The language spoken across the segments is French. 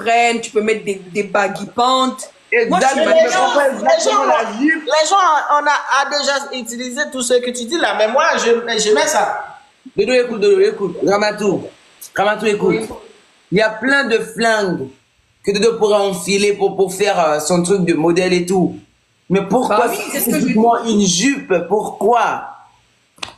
traînes, tu peux mettre des baggy pants. Moi, je suis Les mannequin. gens, on a déjà utilisé tout ce que tu dis là, mais moi, je mets ça. Dodo, écoute. Ramatou, écoute. Oui. Il y a plein de flingues que Dodo pourrait enfiler pour faire son truc de modèle et tout. Mais pourquoi Bah oui, c'est ce que je dis. spécifiquement une jupe? Pourquoi?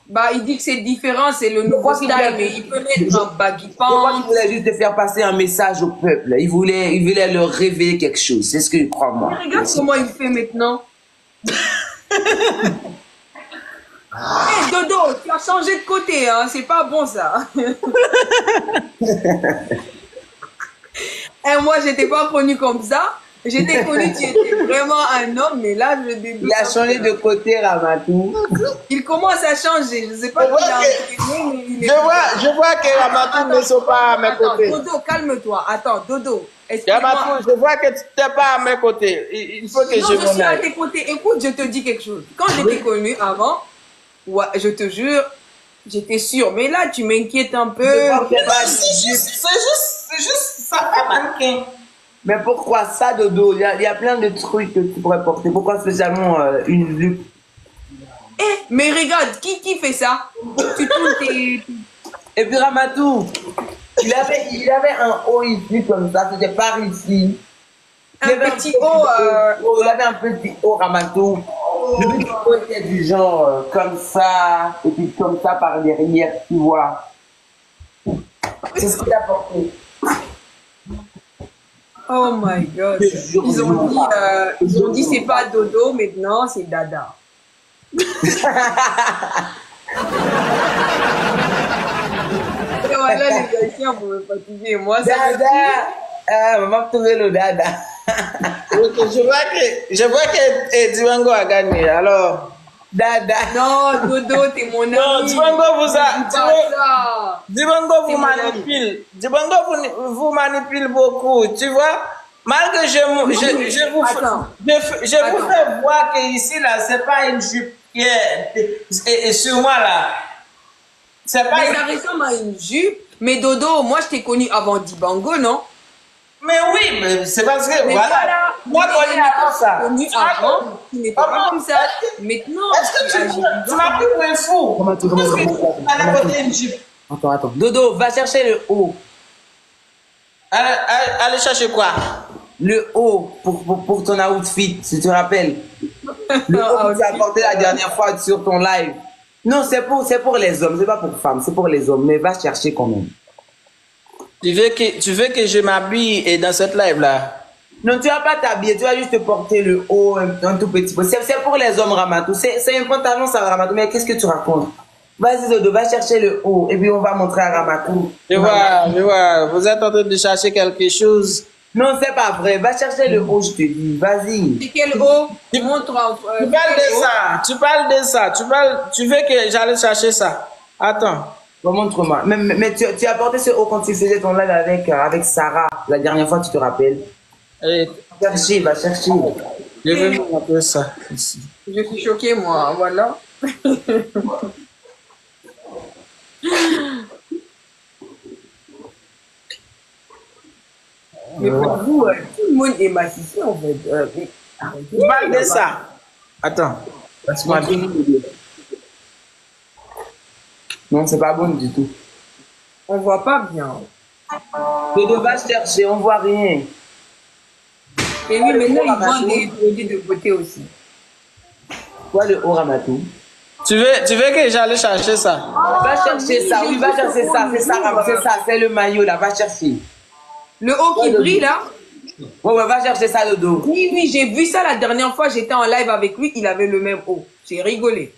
Bah, il dit que c'est différent, c'est le nouveau style, mais il peut mettre un baggy Je crois qu'il pants. voulait juste faire passer un message au peuple. Il voulait leur révéler quelque chose. C'est ce que je crois, moi. Mais regarde comment il fait maintenant. Hey, Dodo, tu as changé de côté, hein, c'est pas bon ça. Et moi, j'étais pas connue comme ça. J'étais connue, tu étais vraiment un homme, mais là, je dédoute. Il a changé de côté, Ramatou. Il commence à changer. Je sais pas Je qui vois l'a que- entraîné, mais il est. Je vois que Ramatou ne sont pas à mes côtés. Dodo, calme-toi. Attends, Dodo, explique-moi. Ramatou, je vois que tu n'es pas à mes côtés. Il faut que Non, je je suis m'en à aille. tes côtés. Écoute, je te dis quelque chose. Quand j'étais connue avant, ouais, je te jure, j'étais sûre. Mais là, tu m'inquiètes un peu. C'est juste, ça fait mannequin. Mais pourquoi ça, Dodo? Il y a plein de trucs que tu pourrais porter. Pourquoi spécialement une jupe? Eh, mais regarde, qui fait ça? Tu tournes tes. Et puis Ramatou, il avait un haut ici comme ça, c'était par ici. Un Il avait petit haut, il avait un petit haut Ramatou. Le petit haut était du genre comme ça, et puis comme ça par derrière, tu vois. C'est ce qu'il a porté. Oh my god. Je jure, Ils ont dit c'est pas dodo, maintenant c'est dada. Et voilà, les Haïtiens, vous me fatiguer. Moi, ça me Dada! Ah, maman, trouver le dada. Ok, je vois que Diwango a gagné. Alors, Dada. Non, Dodo, t'es mon ami. non, Diwango vous a. Dis pas ça. Diwango vous manipule. Diwango vous manipule beaucoup. Tu vois? Malgré Attends. je vous fais voir que ici, là, c'est pas une jupe qui est et sur moi, là. C'est pas Mais une... ça ressemble à une jupe. Mais Dodo, moi, je t'ai connu avant Dibango, non? Mais oui, mais c'est parce que, Mais voilà. Moi, mais connu avant ça. connu avant, tu n'étais pas comme ça. Maintenant, Est-ce que tu m'as pris pour un fou? Comment tu À la côté une jupe. Attends. Dodo, va chercher le haut. Allez chercher quoi? Le haut pour ton outfit, si tu te rappelles. Le haut que tu as porté la dernière fois sur ton live. Non, c'est pour les hommes, c'est pas pour femmes, c'est pour les hommes. Mais va chercher quand même. Tu veux que je m'habille dans cette live là? Non, tu vas pas t'habiller, tu vas juste porter le haut, un tout petit peu. C'est pour les hommes, Ramatou. C'est un pantalon, ça, Ramatou. Mais qu'est-ce que tu racontes? Vas-y, Dodo, va chercher le haut et puis on va montrer à Ramatou. Je vois. Vous êtes en train de chercher quelque chose. Non, c'est pas vrai. Va chercher le haut, je te dis. Vas-y. c'est quel haut? Montre. Tu parles de ça. Tu veux que j'aille chercher ça? Attends. Bon, montre-moi. Mais tu as porté ce haut quand tu faisais ton live avec Sarah la dernière fois, tu te rappelles? Allez, Va chercher. je vais vous montrer ça ici. Je suis choquée, moi. Voilà. Mais pour vous, tout le monde est massif, en fait. Tu parles de ça. Attends. Laisse-moi bien. Non, c'est pas bon du tout. On voit pas bien. Dodo, va chercher, on voit rien. Et oui, maintenant, ils vendent des produits de beauté aussi. Quoi le haut, Ramatou? Tu veux que j'aille chercher ça? Va chercher ça, oui, va chercher ça. C'est ça, c'est ça, c'est le maillot là, va chercher. Le haut qui brille, là? Ouais, va chercher ça, Dodo. Oui, j'ai vu ça la dernière fois. J'étais en live avec lui. Il avait le même haut. J'ai rigolé.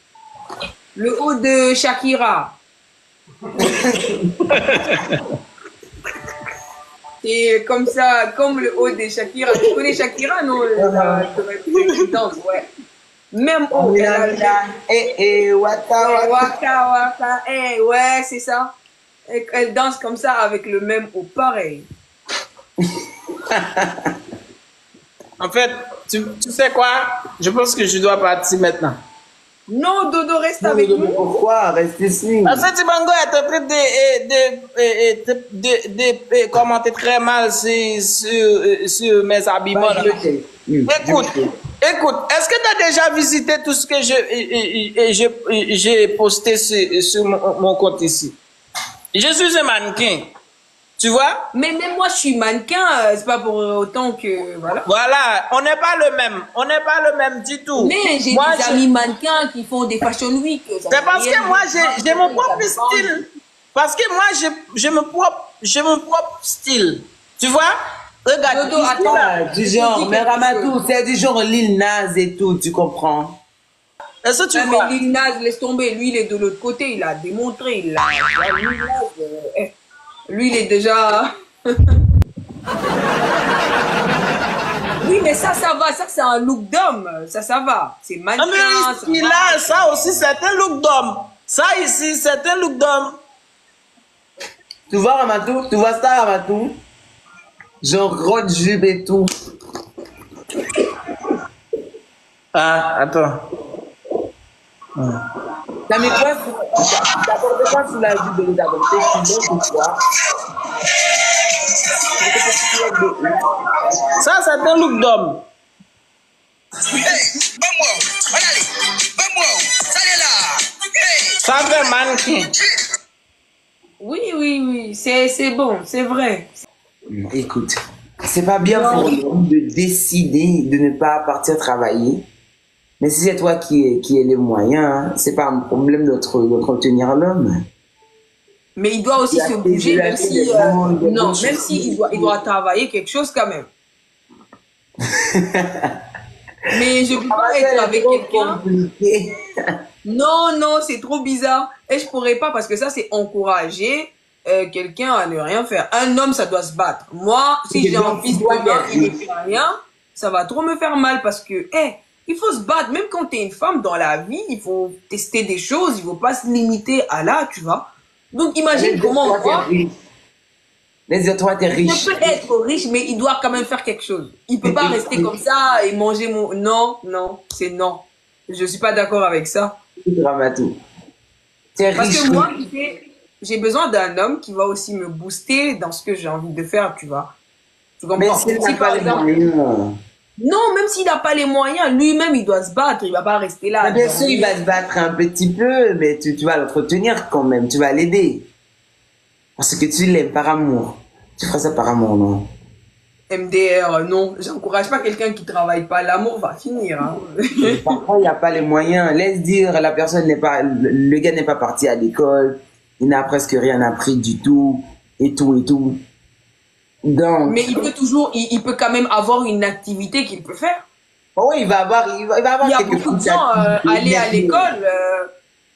Le haut de Shakira. Et comme ça, comme le haut de Shakira. Tu connais Shakira, non? Qui danse, ouais. Même haut. Elle a le même. Waka. Waka. Ouais, c'est ça. Elle danse comme ça avec le même haut. Pareil. En fait, tu sais quoi? Je pense que je dois partir maintenant. Non, Dodo, reste Non, avec mais nous. pourquoi? Reste ici. Parce que Tibango est en train de commenter très mal sur mes habillements. Bah, je le sais. Écoute, est-ce que tu as déjà visité tout ce que j'ai posté sur mon compte ici? Je suis un mannequin. Tu vois? Mais même moi, je suis mannequin. C'est pas pour autant que... Voilà. Voilà, on n'est pas le même. On n'est pas le même du tout. Mais j'ai Moi, des amis mannequins qui font des fashion week. c'est parce que moi, j'ai mon propre style. Parce que moi, j'ai mon propre style. Tu vois? Regarde. Dodo, attends. Ah, du genre, mais Ramatou, c'est du genre Lil Nas et tout, tu comprends? Est-ce que tu Ouais, vois? mais Lil Nas, laisse tomber. Lui, il est de l'autre côté. Il a démontré. Lil Nas, lui, il est déjà... Oui, mais ça va. Ça, c'est un look d'homme. Ça va. C'est Ah, mannequin. mais là, ça aussi, c'est un look d'homme. Ça ici, c'est un look d'homme. Tu vois, Ramatou? Tu vois ça, Ramatou? Genre, grotte jupe et tout. Ah, attends. T'as mis quoi? T'as porté quoi sous la jupe de l'autre? T'as porté sous ou quoi? Ça, c'est un look d'homme. Ça fait mannequin. Oui. C'est bon. C'est vrai. Écoute, c'est pas bien pour l'homme de décider de ne pas partir travailler. Mais si c'est toi qui ai les moyens, hein, c'est pas un problème d'entretenir l'homme. Mais il doit aussi se bouger, même si... non, même si il doit travailler quelque chose quand même. Mais je peux pas être avec quelqu'un... Non, c'est trop bizarre. Et je pourrais pas, parce que ça, c'est encourager quelqu'un à ne rien faire. Un homme, ça doit se battre. Moi, si j'ai un fils demain, il ne fait rien, ça va trop me faire mal parce que, il faut se battre. Même quand tu es une femme dans la vie, il faut tester des choses, il faut pas se limiter à là, tu vois. Donc, imagine comment moi... Laisse-toi, t'es riche. Il peut être riche, mais il doit quand même faire quelque chose. Il peut pas rester comme ça et manger mon... Non, c'est non. Je suis pas d'accord avec ça. Dramatique. T'es riche. Parce que moi, j'ai besoin d'un homme qui va aussi me booster dans ce que j'ai envie de faire, tu vois. Tu comprends? Mais s'il n'a pas les moyens. Non, même s'il n'a pas les moyens, lui-même, il doit se battre. Il va pas rester là. Bien sûr, il va se battre un petit peu, mais tu vas l'entretenir quand même. Tu vas l'aider. Parce que tu l'aimes par amour. Tu feras ça par amour, non? MDR, non. J'encourage pas quelqu'un qui travaille pas. L'amour va finir. Hein. Parfois, il n'y a pas les moyens. Laisse dire, la personne n'est pas... Le gars n'est pas parti à l'école. Il n'a presque rien appris du tout. Et tout. Donc... Mais il peut toujours... Il peut quand même avoir une activité qu'il peut faire. Oh oui, il va avoir Il y a beaucoup de gens aller à l'école.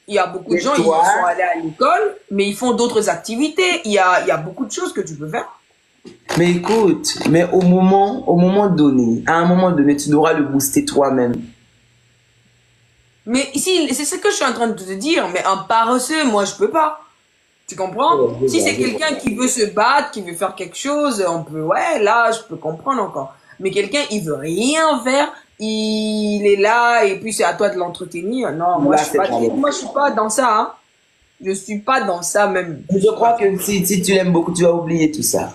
Il y a beaucoup de gens qui sont allés à l'école, mais ils font d'autres activités. Il y a beaucoup de choses que tu peux faire. Mais écoute, mais au moment donné, à un moment donné, tu devras le booster toi-même. Mais ici, c'est ce que je suis en train de te dire. Mais un paresseux, moi, je peux pas. Tu comprends? Si c'est quelqu'un qui veut se battre, qui veut faire quelque chose, on peut, ouais, là, je peux comprendre encore. Mais quelqu'un, il veut rien faire, il est là, et puis c'est à toi de l'entretenir. Non, moi, je suis pas dans ça, hein. Je suis pas dans ça, même. Je crois que si tu l'aimes beaucoup, tu vas oublier tout ça.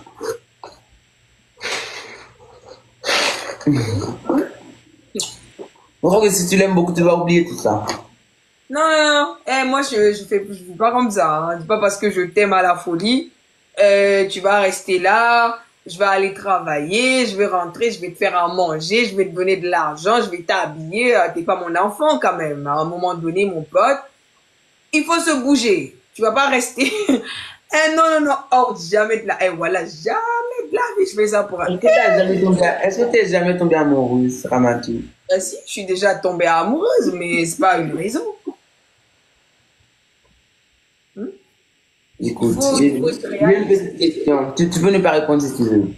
Je crois que si tu l'aimes beaucoup, tu vas oublier tout ça. Non. Moi, je fais pas comme ça, hein. C'est pas parce que je t'aime à la folie, tu vas rester là, je vais aller travailler, je vais rentrer, je vais te faire à manger, je vais te donner de l'argent, je vais t'habiller, t'es pas mon enfant quand même. À un moment donné, mon pote, il faut se bouger. Tu vas pas rester. Non. Oh, jamais de la... voilà, jamais de la vie, je fais ça pour... Est-ce que tu n'es jamais tombée amoureuse, Ramatou? Si, je suis déjà tombée amoureuse, mais c'est pas une raison. Écoute, j'ai une petite question. Tu peux ne pas répondre si tu veux.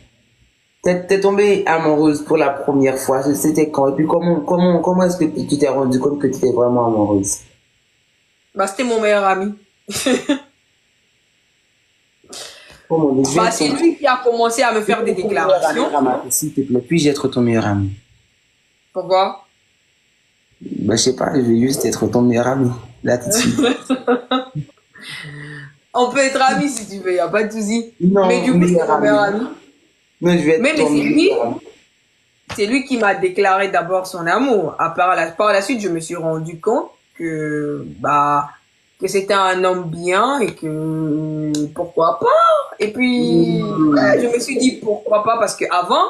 T'es tombée amoureuse pour la première fois, c'était quand? Et puis comment est-ce que tu t'es rendu compte que tu étais vraiment amoureuse? C'était mon meilleur ami. C'est lui qui a commencé à me faire des déclarations. S'il te plaît, puis-je être ton meilleur ami? Pourquoi? Bah, je sais pas, je vais juste être ton meilleur ami. Là, tout de suite. On peut être amis si tu veux, y a pas de souci. Non, Mais du coup, c'est meilleur mon meilleur ami. ami. Non, je vais être Mais ton c'est lui, meilleur ami. c'est lui qui m'a déclaré d'abord son amour. Par la suite, je me suis rendu compte que c'était un homme bien et que pourquoi pas. Et puis, ouais, je me suis dit pourquoi pas parce que avant,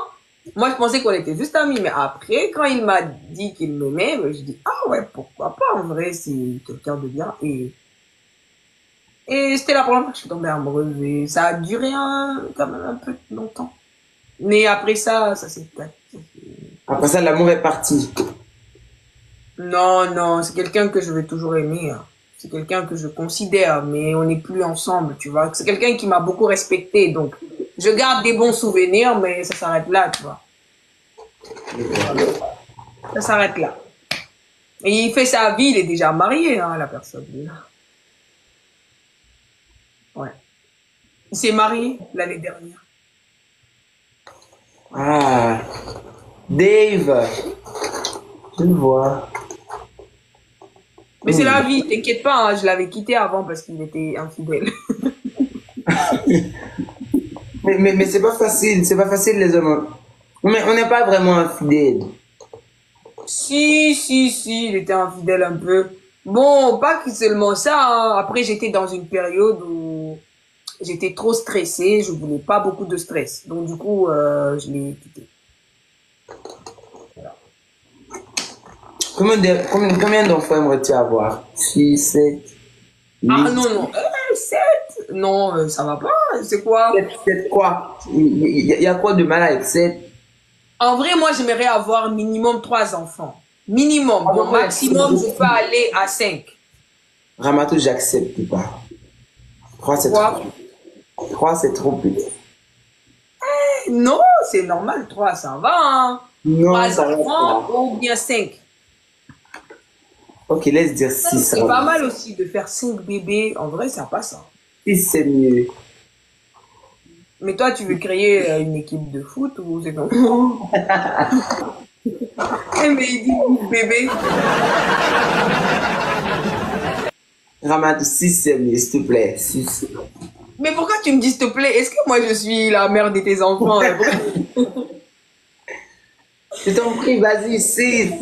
moi, je pensais qu'on était juste amis. Mais après, quand il m'a dit qu'il m'aimait, je dis ah ouais, pourquoi pas. En vrai, c'est quelqu'un de bien. Et c'était la première fois que je suis tombée amoureuse. Et ça a duré quand même un peu longtemps. Mais après ça s'est passé. Après ça, l'amour est parti. Non, non, c'est quelqu'un que je vais toujours aimer, hein. C'est quelqu'un que je considère, mais on n'est plus ensemble, tu vois. C'est quelqu'un qui m'a beaucoup respecté, donc je garde des bons souvenirs, mais ça s'arrête là, tu vois. Ça s'arrête là. Et il fait sa vie, il est déjà marié, hein, la personne. Ouais. Il s'est marié l'année dernière. Ah, Dave, je le vois. Mais c'est la vie, t'inquiète pas, hein, je l'avais quitté avant parce qu'il était infidèle. Mais c'est pas facile les hommes. Mais on n'est pas vraiment infidèles. Si, il était infidèle un peu. Bon, pas que seulement ça, hein. Après, j'étais dans une période où j'étais trop stressée, je voulais pas beaucoup de stress. Donc, du coup, je l'ai quitté. Combien d'enfants aimerais-tu avoir? 6, 7, 8? Ah non, non, 7? Non, ça va pas, c'est quoi? 7 quoi? Il y a quoi de mal avec 7? En vrai, moi, j'aimerais avoir minimum 3 enfants. Minimum. Ah, Bon, ouais, maximum, je peux aller à 5. Ramato, j'accepte pas. 3, c'est Quoi? trop. 3, c'est trop petit. Non, c'est normal, 3, ça va, hein. Non, 3 ça va enfants pas. ou bien 5. Ok, laisse dire 6. C'est pas mal aussi de faire 5 bébés. En vrai, ça passe, hein. 6, c'est mieux. Mais toi, tu veux créer une équipe de foot ou c'est comment? Eh, mais il dit bébé. Ramato, 6, c'est mieux, s'il te plaît. 6. Mais pourquoi tu me dis s'il te plaît? Est-ce que moi je suis la mère de tes enfants? Je t'en prie, vas-y, 6.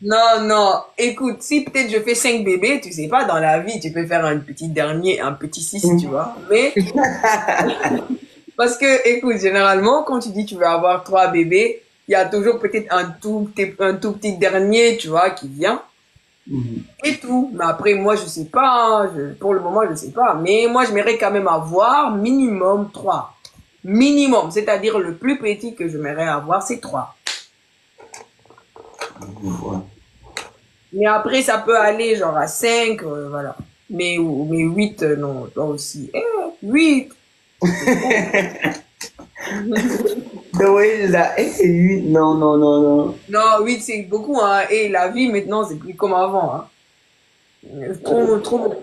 Non, non. Écoute, si peut-être je fais 5 bébés, tu sais pas, dans la vie, tu peux faire un petit dernier, un petit 6, tu vois. Mais, parce que, écoute, généralement, quand tu dis tu veux avoir 3 bébés, il y a toujours peut-être un tout petit dernier, tu vois, qui vient. Et tout. Mais après, moi, je sais pas, hein. Pour le moment, je sais pas. Mais moi, j'aimerais quand même avoir minimum 3. Minimum. C'est-à-dire, le plus petit que j'aimerais avoir, c'est 3. Mais après, ça peut aller genre à 5, voilà. Mais 8, non, toi aussi. 8. Oui, là, 8, non, non, non, non. Non, 8, c'est beaucoup, hein. Et la vie, maintenant, c'est plus comme avant, hein. Trop.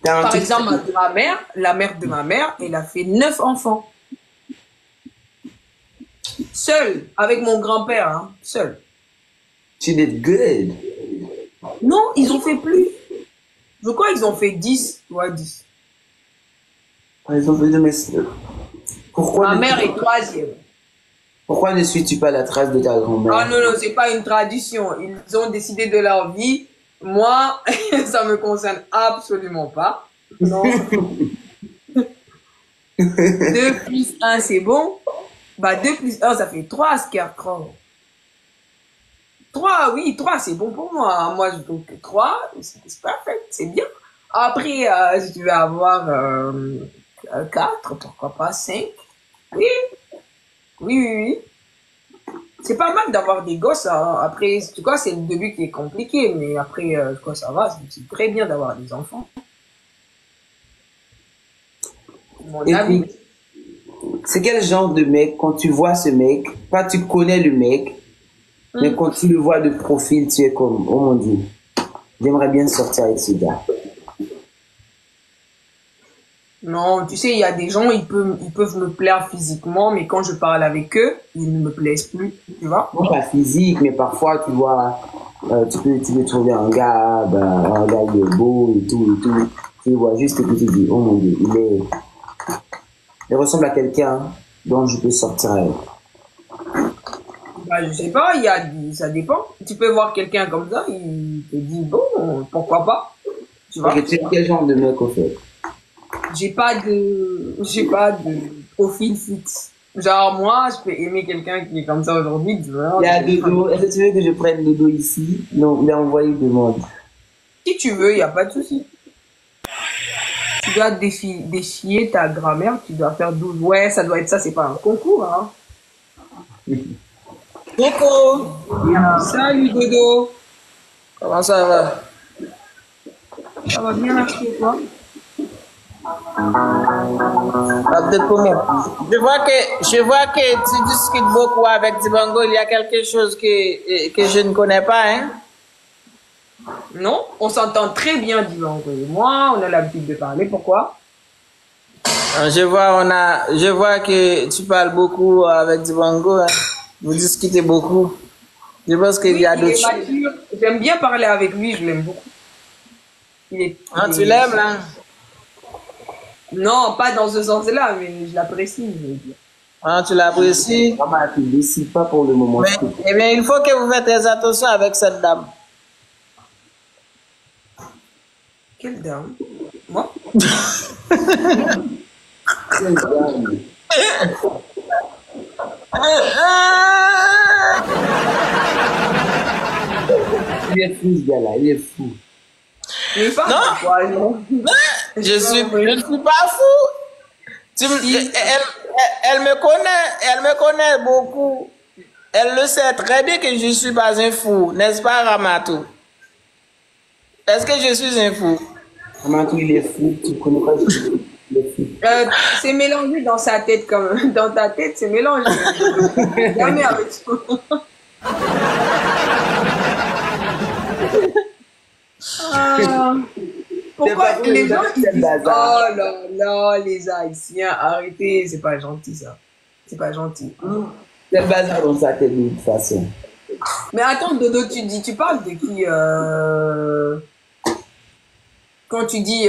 Par exemple, la mère de ma mère, elle a fait 9 enfants. Seule, avec mon grand-père, hein. Seule. Tu did good. Non, ils ont fait plus. Je crois qu'ils ont fait 10. Ouais, 10. Ils ont fait de mes... Ma mère est 3e. Pourquoi ne suis-tu pas la trace de ta grand-mère? Ah non, non, c'est pas une tradition. Ils ont décidé de leur vie. Moi, ça me concerne absolument pas. Non. 2 plus 1, c'est bon. 2 plus 1, ça fait 3, Scarecrow. 3, oui, 3, c'est bon pour moi. Moi, je trouve que 3, c'est parfait, c'est bien. Après, si tu veux avoir 4, pourquoi pas 5? Oui. Oui. C'est pas mal d'avoir des gosses, hein. Après, tu vois, c'est le début qui est compliqué, mais après, quoi, ça va, c'est très bien d'avoir des enfants. Mon avis. C'est quel genre de mec, quand tu vois ce mec, pas tu connais le mec, mais quand tu le vois de profil, tu es comme, oh mon Dieu, j'aimerais bien sortir avec ce gars. Non, tu sais, il y a des gens, ils peuvent me plaire physiquement, mais quand je parle avec eux, ils ne me plaisent plus, tu vois. Non, pas physique, mais parfois, tu vois, Tu peux trouver un gars, un gars qui est beau et tout, et tout. Tu le vois juste et puis tu dis, oh mon Dieu, il ressemble à quelqu'un dont je peux sortir avec. Bah, je sais pas, ça dépend. Tu peux voir quelqu'un comme ça, il te dit, bon, pourquoi pas. Tu vois? Ok, tu es quel genre de mec au fait? J'ai pas de profil fixe. Genre, moi, je peux aimer quelqu'un qui est comme ça aujourd'hui. Tu vois, Il y a Dodo. Est-ce que tu veux que je prenne Dodo ici? Non, il a envoyé demande. si tu veux, y a pas de souci. Tu dois défier ta grammaire, tu dois faire 12. Ouais, ça doit être ça, c'est pas un concours, hein. Coucou. Salut Dodo. Comment ça va? Ça va bien, merci et toi? Peut-être pour moi. Je vois que tu discutes beaucoup avec Dibango. Il y a quelque chose que je ne connais pas, hein? Non, on s'entend très bien, Dibango et moi, on a l'habitude de parler. Pourquoi? Je vois que tu parles beaucoup avec Dibango, hein? Vous discutez beaucoup. Je pense qu'il y a Il est d'autres choses. mature. J'aime bien parler avec lui, je l'aime beaucoup. Tu l'aimes, là? Non, pas dans ce sens-là, mais je l'apprécie, je veux dire. Tu l'apprécies? Maman, tu ne décides pas pour le moment. Eh bien, il faut que vous faites très attention avec cette dame. Quelle dame? Moi? Quelle dame. Il est fou, ce gars-là, il est fou. Mais pas Non. quoi, non. Je suis pas fou. Elle me connaît beaucoup. Elle le sait très bien que je ne suis pas un fou, n'est-ce pas, Ramatou? Est-ce que je suis un fou? Ramatou, il est fou, tu ne connais pas, il est fou. C'est mélangé dans sa tête comme dans ta tête, c'est mélangé. Jamais avec toi. Pourquoi les gens ils disent oh là là les Haïtiens arrêtez, c'est pas gentil ça, c'est pas gentil. C'est le bazar dans sa tête de toute façon. Mais attends Dodo, tu parles de qui quand tu dis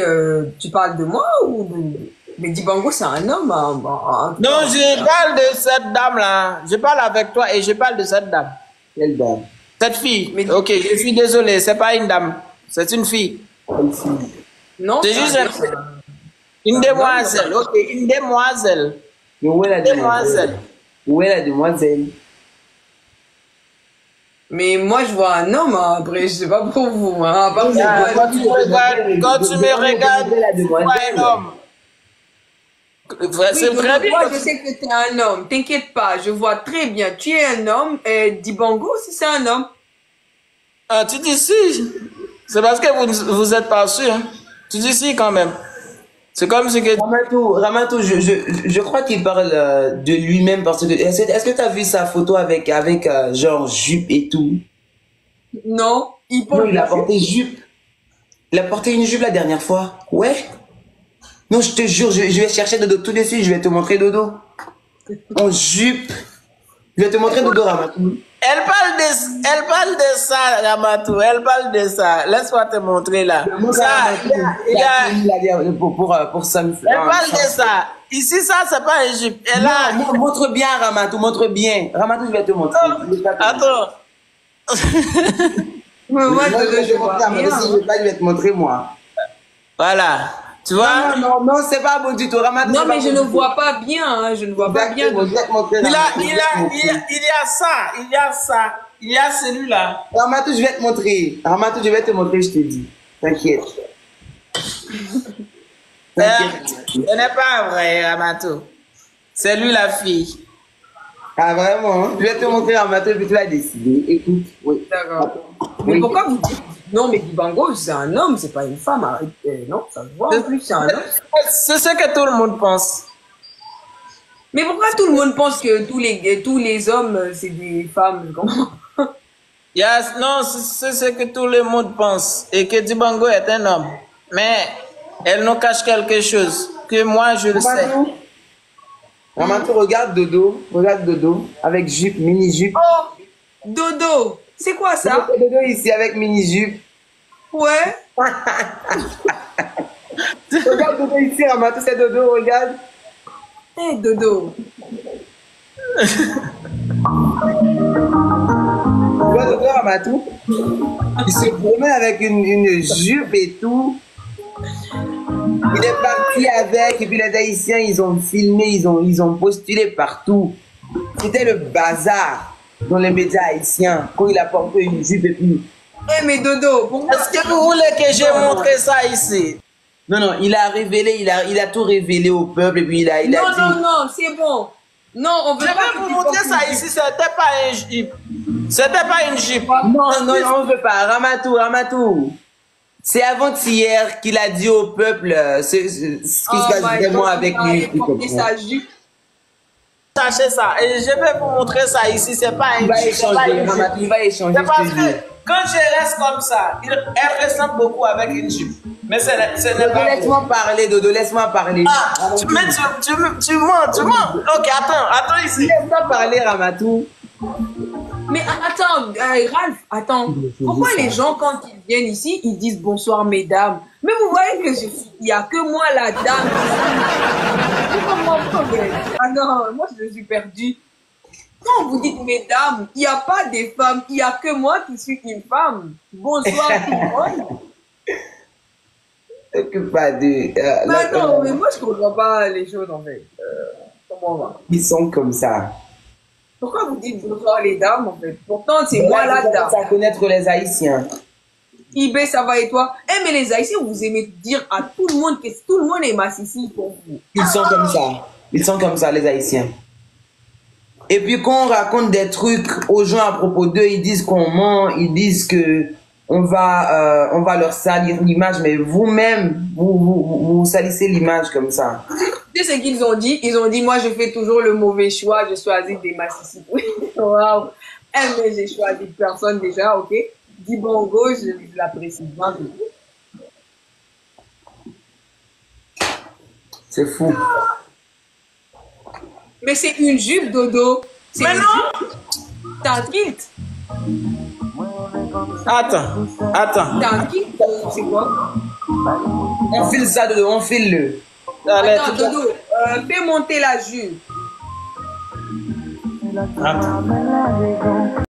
tu parles de moi ou de... Mais Dibango c'est un homme Non, je parle de cette dame-là. Je parle avec toi et je parle de cette dame. Quelle dame? Cette fille. Mais- Ok, je suis désolé, c'est pas une dame. C'est une fille. Quelle fille? Non, C'est juste une demoiselle. Ok, une demoiselle. Mais où est la demoiselle? Demoiselle. Où est la demoiselle? mais moi je vois un homme hein. Après je sais pas pour vous hein. À part que Quand tu me regardes, tu vois un homme. C'est très bien. moi je sais que tu es un homme, t'inquiète pas, je vois très bien, tu es un homme et Dibango aussi c'est un homme. Ah, tu dis si. C'est parce que vous êtes pas sûr. Hein. Tu dis si quand même. C'est comme si que... Ramatou, je crois qu'il parle de lui-même parce que est-ce que tu as vu sa photo avec genre jupe et tout? Non, Non, il a porté jupe. Il a porté une jupe la dernière fois. Ouais. Non, je te jure, je vais chercher Dodo tout de suite, je vais te montrer Dodo. En jupe. Je vais te montrer Dodo, Ramatou. Elle parle de ça, Ramatou. Elle parle de ça. Laisse-moi te montrer là. Ça, pour ça. elle parle de ça. Ici, ça, c'est pas Égypte. Elle a... Non, montre bien, Ramatou, montre bien. Ramatou, je vais te montrer. Attends. Mais moi je Dodo, je vois mais rien. si je vais pas, je vais te montrer, moi. Voilà. Tu vois? Non, c'est pas bon du tout. Ramatou, Non c'est mais pas je bon ne du tout. vois pas bien, hein. Je ne vois pas bien. Exactement, je vais te montrer, Il Ramatou, y a ça. Il y a ça. Il y a celui-là. Ramatou, je vais te montrer. Ramatou, je vais te montrer, je te dis. T'inquiète. Ce n'est pas vrai, Ramatou. C'est lui la fille. Ah, vraiment, hein? Je vais te montrer Ramatou et puis tu vas décider. Écoute, oui. D'accord. Mais Oui. pourquoi vous dites non mais Dibango c'est un homme, c'est pas une femme, arrête. Non, ça se voit en plus, c'est un homme. C'est ce que tout le monde pense. Mais pourquoi tout le monde pense que tous les hommes c'est des femmes, je comprends. Non, c'est ce que tout le monde pense. Et que Dibango est un homme. Mais elle nous cache quelque chose. Que moi, je le sais. Ramatou, regarde Dodo. Regarde Dodo. Avec jupe, mini jupe. Oh, Dodo, C'est quoi ça? C'est Dodo ici avec mini-jupe. Ouais. Regarde Dodo ici, Ramatou, c'est Dodo, regarde. Hé, Dodo. Tu vois Dodo, Ramatou? Il se promène avec une jupe et tout. Il est parti avec, et puis les Haïtiens, ils ont filmé, ils ont postulé partout. C'était le bazar dans les médias haïtiens, quand il a porté une jupe et puis... Eh, mais Dodo, pourquoi? Est-ce que vous voulez que je montre ça ici? Non, non, il a révélé, il a tout révélé au peuple, et puis il a dit... Non, c'est bon. Non, on veut Je pas vais vous montrer ça ici, c'était pas un jupe. C'était pas une jupe. Non, non, non, on veut pas. Ramatou. C'est avant-hier qu'il a dit au peuple ce qui se passe vraiment avec lui. Sa jupe. Sachez ça. Et je vais vous montrer ça ici. C'est pas un Il va jupe. échanger, Ramatou, il va échanger. C'est parce que quand je reste comme ça, elle ressemble beaucoup avec une jupe. Mais ce n'est Dodo, pas. laisse-moi parler, Dodo, laisse-moi parler. Ah, tu mens. Ok, attends ici. Laisse-moi parler, Ramatou. Mais attends, Ralph, attends. Pourquoi les gens, quand ils viennent ici, ils disent bonsoir, mesdames? Mais vous voyez que il n'y a que moi, la dame. C'est pas mon problème. Ah non, moi, je suis perdue. Quand vous dites mesdames, il n'y a pas des femmes, il n'y a que moi qui suis une femme. Bonsoir, tout le monde. T'occupe pas de... Mais attends, mais moi, je ne comprends pas les choses, en fait. Comment on va? Ils sont comme ça. Pourquoi vous dites bonsoir les dames en fait? Pourtant c'est moi la dame. Ça connaître les Haïtiens. Ibé, ça va et toi? Eh mais les Haïtiens, vous aimez dire à tout le monde que tout le monde est massissi pour vous. Ils sont comme ça. Ils sont comme ça, les Haïtiens. Et puis quand on raconte des trucs aux gens à propos d'eux, ils disent qu'on ment, ils disent que on va leur salir l'image, mais vous-même, vous salissez l'image comme ça. Tu sais ce qu'ils ont dit? Ils ont dit, moi je fais toujours le mauvais choix, je choisis des massissi. Waouh! Eh mais j'ai choisi personne déjà, ok? Dis bongo, je l'apprécie bien. C'est fou. Mais c'est une jupe, Dodo. Mais non! Tranquille. Attends. Tranquille, c'est quoi? On file ça, Dodo, on file-le. Allez, Attends, Dodo, fais monter la jupe. Attends.